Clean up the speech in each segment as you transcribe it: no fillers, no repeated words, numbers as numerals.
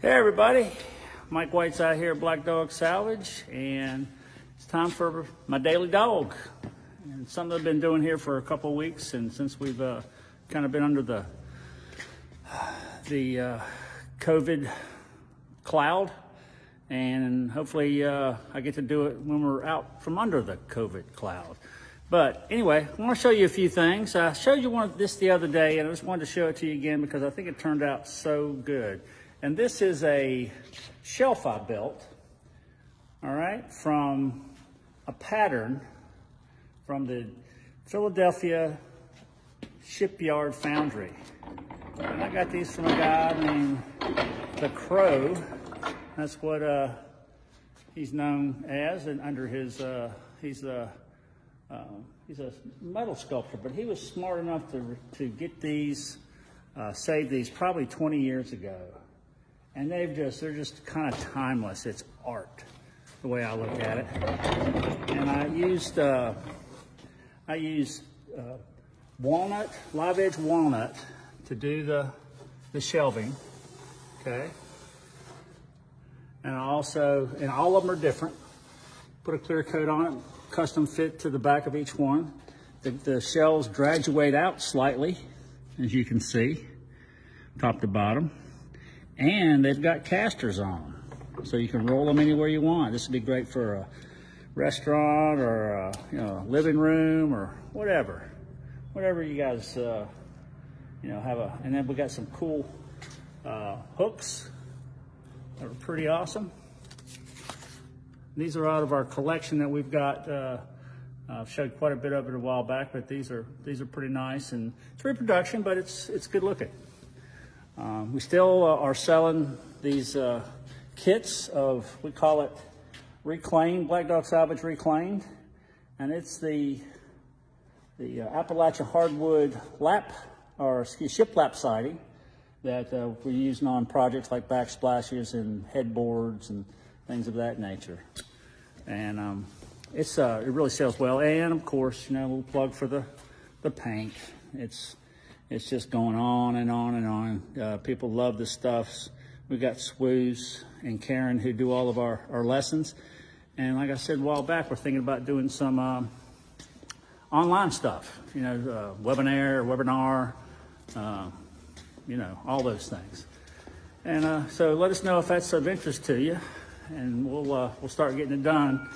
Hey everybody, Mike White's out here at Black Dog Salvage, and it's time for my daily dog. And something I've been doing here for a couple of weeks, and since we've kind of been under the COVID cloud, and hopefully I get to do it when we're out from under the COVID cloud. But anyway, I want to show you a few things. I showed you one of this the other day, and I just wanted to show it to you again because I think it turned out so good. And this is a shelf I built, all right, from a pattern from the Philadelphia shipyard Foundry. And I got these from a guy named the Crow. That's what he's known as, and under his, he's a metal sculptor, but he was smart enough to get these, save these probably 20 years ago. And they're just kind of timeless. It's art, the way I look at it. And I used walnut, live edge walnut to do the shelving, okay? And I also, and all of them are different. Put a clear coat on it, custom fit to the back of each one. The shelves graduate out slightly, as you can see, top to bottom. And they've got casters on them, so you can roll them anywhere you want. This would be great for a restaurant or a, living room or whatever you guys have a. And then we got some cool hooks that are pretty awesome. These are out of our collection that we've got. I've showed quite a bit of it a while back, but these are pretty nice, and it's reproduction, but it's good looking. We still are selling these kits of, we call it Reclaimed, Black Dog Salvage Reclaimed, and it's the Appalachia hardwood shiplap siding that we're using on projects like backsplashes and headboards and things of that nature. And it really sells well. And of course, we'll plug for the paint. It's just going on and on and on. People love the stuffs. We got Swooze and Karen who do all of our lessons. And like I said a while back, we're thinking about doing some online stuff, webinar, all those things. And so let us know if that's of interest to you, and we'll start getting it done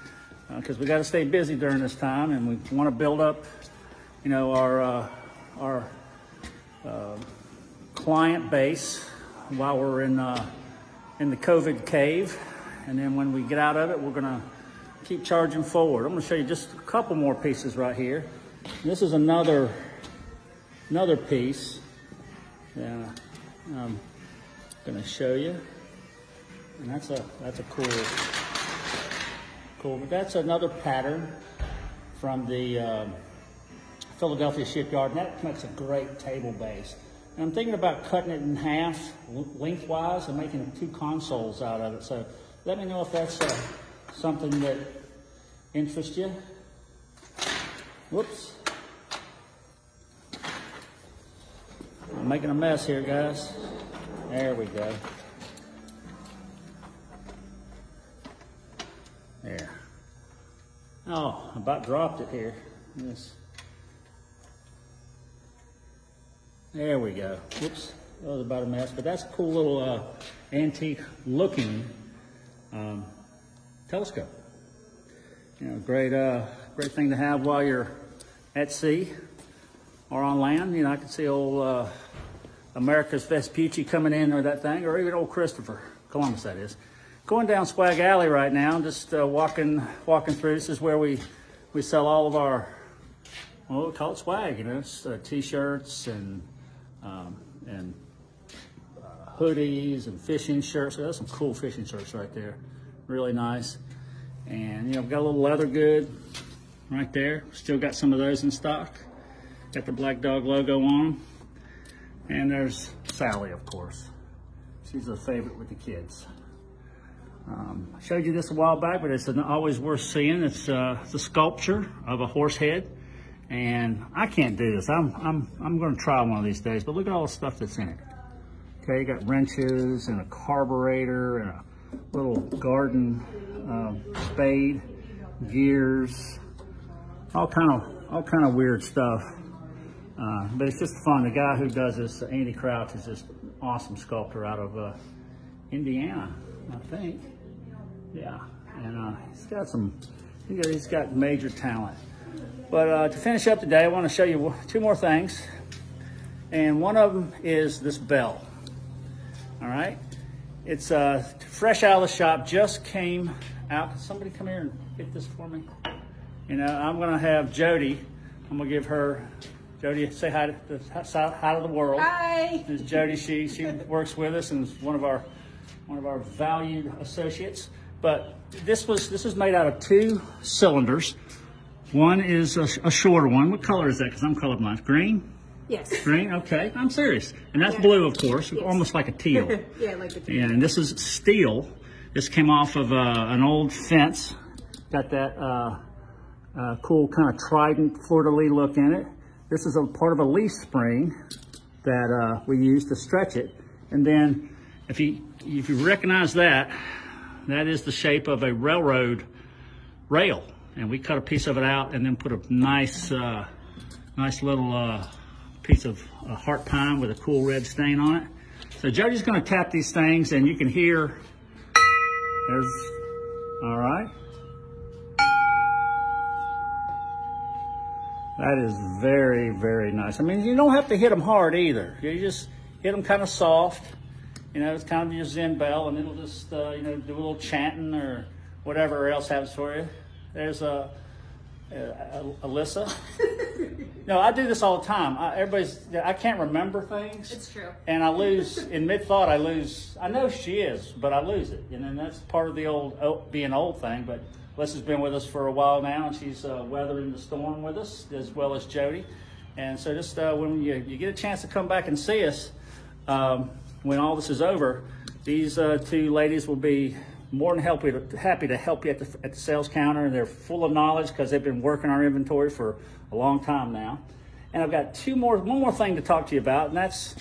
because we got to stay busy during this time, and we want to build up, our client base while we're in the COVID cave. And then when we get out of it, we're gonna keep charging forward. I'm gonna show you just a couple more pieces right here. And this is another piece that I'm gonna show you. And that's a cool, but that's another pattern from the Philadelphia shipyard, and that makes a great table base. And I'm thinking about cutting it in half lengthwise and making 2 consoles out of it. So let me know if that's something that interests you. Whoops. I'm making a mess here, guys. There we go. There. Oh, I about dropped it here. Yes. There we go. Whoops, that was about a mess, but that's a cool little antique looking telescope. Great thing to have while you're at sea or on land. I can see old America's Vespucci coming in, or that thing, or even old Christopher Columbus, that is. Going down Swag Alley right now, just walking through. This is where we sell all of our, we call it swag, it's t-shirts and hoodies and fishing shirts. So that's some cool fishing shirts right there. Really nice. And we've got a little leather good right there. Still got some of those in stock. Got the Black Dog logo on them. And there's Sally, of course. She's a favorite with the kids. I showed you this a while back, but it's always worth seeing. It's the sculpture of a horse head. And I can't do this. I'm going to try one of these days, but look at all the stuff that's in it. Okay, you got wrenches and a carburetor and a little garden spade, gears, all kind of weird stuff. But it's just fun. The guy who does this, Andy Crouch, is just an awesome sculptor out of Indiana, I think. Yeah, and he's got major talent. But to finish up today, I want to show you two more things. And one of them is this bell. All right, it's fresh out of the shop, just came out. Can somebody come here and get this for me? You know, I'm gonna have Jody. I'm gonna give her, Jody, say hi to the world. Hi. This is Jody. She works with us and is one of our valued associates. But this is made out of 2 cylinders. One is a shorter one. What color is that? Because I'm colorblind. Green. Yes. Green? Okay, I'm serious. And that's blue, of course, yes. Almost like a teal. Yeah, like a teal. And this is steel. This came off of an old fence. Got that cool kind of trident fleur-de-lis look in it. This is a part of a leaf spring that we use to stretch it. And then if you recognize that, that is the shape of a railroad rail. And we cut a piece of it out and then put a nice little piece of heart pine with a cool red stain on it. So Jody's gonna tap these things and you can hear, all right. That is very, very nice. I mean, you don't have to hit them hard either. You just hit them kind of soft. You know, it's kind of your Zen bell and it'll just, you know, do a little chanting or whatever else happens for you. There's Alyssa. No, I do this all the time. I can't remember things. It's true. And I lose, in mid-thought, I know she is, but I lose it. And then that's part of the old, being old thing. But Alyssa's been with us for a while now, and she's weathering the storm with us, as well as Jody. And so just when you get a chance to come back and see us, when all this is over, these 2 ladies will be more than happy to help you at the sales counter, and they're full of knowledge because they've been working our inventory for a long time now. And I've got one more thing to talk to you about, and that's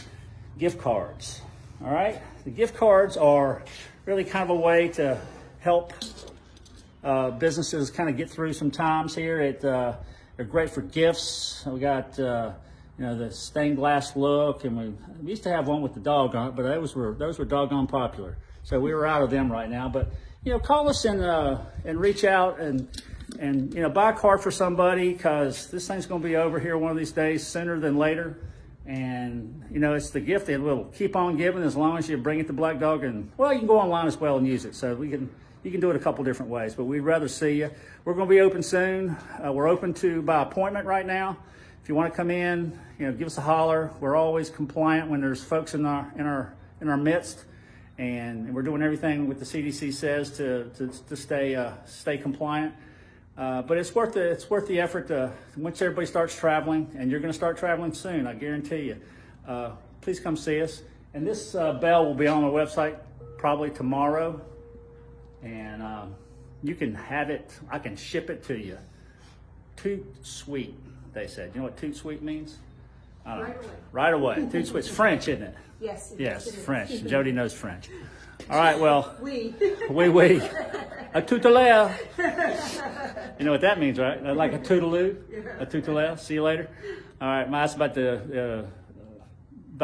gift cards. All right, the gift cards are really kind of a way to help businesses kind of get through some times here. They're great for gifts. We got you know, the stained glass look, and we used to have one with the dog on it, but those were doggone popular. So we were out of them right now, but you know, call us and reach out and you know, buy a card for somebody, because this thing's going to be over here one of these days, sooner than later. And you know, it's the gift that will keep on giving as long as you bring it to Black Dog, and well, you can go online as well and use it. So you can do it a couple different ways, but we'd rather see you. We're going to be open soon. We're open by appointment right now. If you want to come in, you know, give us a holler. We're always compliant when there's folks in our midst. And we're doing everything what the CDC says to stay compliant. But it's worth the effort once everybody starts traveling, and you're going to start traveling soon, I guarantee you. Please come see us. And this bell will be on our website probably tomorrow, and you can have it. I can ship it to you. Toot sweet, they said. You know what toot sweet means? Right away. Right away. Toot sweet. It's French, isn't it? Yes. Yes, French. Jody knows French. All right, well. Oui. Oui. A tout à l'heure. You know what that means, right? Like a toodaloo? A tout à l'heure. See you later. All right, that's about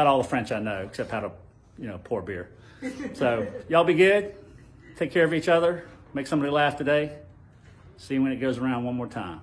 all the French I know, except how to, you know, pour beer. So, y'all be good. Take care of each other. Make somebody laugh today. See you when it goes around one more time.